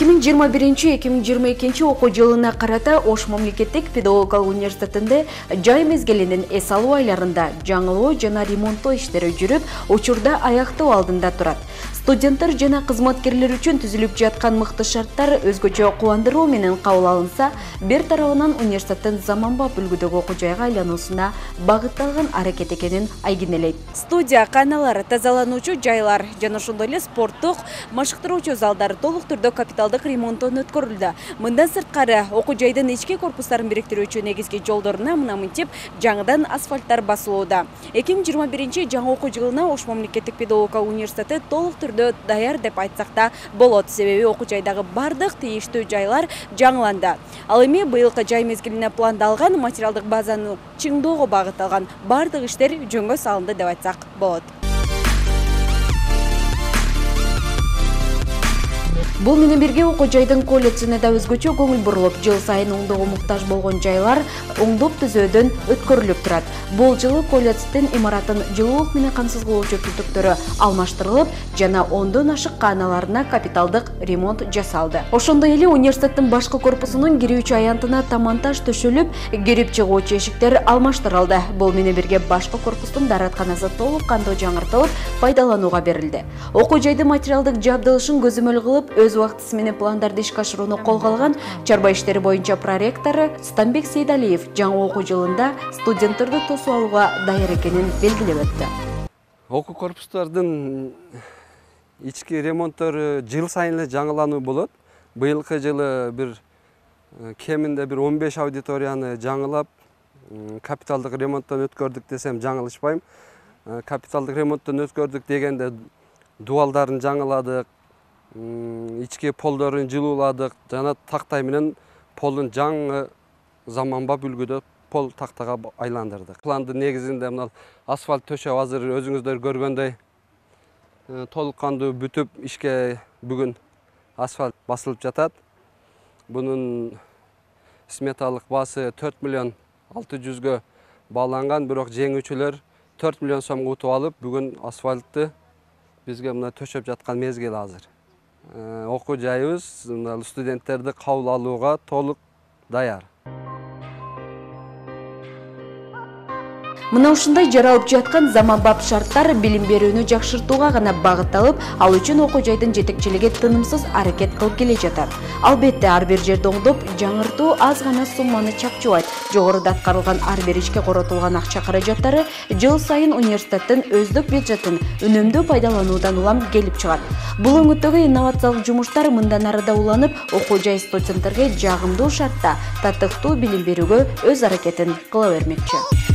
2021-2022 окуу жылына карата Ош мамлекеттик педагогикалык университетинде жай мезгилинин эс алуу айларында жаңылоо жана ремонттоо иштери жүрүп, учурда аяктоо алдында турат. Студенттер жана кызматкерлер үчүн түзүлүп жаткан мыкты шарттар өзгөчө кубандыруу менен кабыл алынса, бир тарабынан университеттин заманбап үлгүдөгү окуу жайга айлануусуна багытталган аракет экенин айгинелейт. Студия, кайналар, тазалануучу жайлар жана ошондой эле спорттук машыктыруучу залдар толук түрдө капиталдык ремонттон өткөрүлдү. Мындан сырткары окуу жайдын ички корпустарын бириктирүүчү негизги жолдоруна мынамынтип жаңыдан асфальттар басылууда. 2021 жаңы окуу жылына Ош мамлекеттик педагогикалык университети толук түрдө даяр деп айтсак да болот, себеби окуу жайдагы бардык тийиштүү жайлар жаңыланды. Ал эми быйылкы жай мезгилине пландалган материалдык базаны чыңдоого багытталган бардык иштер жөнгө салынды деп айтсак болот. Бул менен бирге окуу жайдын колледжине да өзгөчө көңүл бурулуп, жыл сайын оңдоого муктаж болгон жайлар оңдоп түзөөдөн өткөрүлүп турат. Бул жылы колледждин имаратын жылуулук менен камсыз кылуучу түтүктөрү алмаштырылып, жана 10дон ашык кааналарына капиталдык ремонт жасалды. Ошондой эле университеттин башкы корпусунун кирүүчү аянтына таманташ төшөлүп, кирип чыгуучу эшиктер алмаштырылды. Бул менен бирге башкы корпустун дааратканасы толук кандуу жаңыртылып, пайдаланууга берилди. Окуу жайдын материалдык жабдылышын көзөмөл кылып, өз убактысы менен пландарды ишке ашырууну колго алган чарба иштери боюнча проректору Станбек Сейдалиев жаңы окуу жылында студенттерди тосуп алууга даяр экенин белгилеп өттү. Окуу корпустардын ички ремонттору жыл сайын эле жаңылануу болот. Быйылкы жылы бир кеминде 15 аудиторияны жаңылап, капиталдык ремонттон өткөрдүк десем жаңылышпайм. Капиталдык ремонттон өткөрдүк дегенде дуалдарын жаңыладык, ички полдорун жылууладык, жана тактай менен полун жаңы заманбап үлгүдө пол тактага айландырдык. Пландын негизинде мына асфальт төшөп азыр өзүңүздөр көргөндөй толук кандуу бүтүп ишке бүгүн асфальт басылып жатат. Бунун сметалык баасы 4 миллион 600 бааланган, бирок жеңүүчүлөр 4 миллион сомго утуп алып, бүгүн асфальтты бизге мына төшөп жаткан мезгил азыр. Окуу жайыбыз студенттерди кабыл алууга толук даяр. Мына ушундай жаралып жаткан заманбап шарттар билим берүүнү жакшыртууга гана багытталып, ал үчүн окуу жайдын жетекчилиги тынымсыз аракет кылып келе жатат. Албетте, ар бир жерди оңдоп, жаңыртуу аз гана сумманы чапчубайт. Жогоруда аткарылган ар бир ишке коротулган акча каражаттары жыл сайын университеттин өздүк бюджетин үнөмдүү пайдалануудан улам келип чыгат. Бул өңүттөгү инновациялык жумуштар мындан ары да уланып, окуу жай студенттерге жагымдуу шартта татыктуу билим берүүгө өз аракетин кыла бермекчи.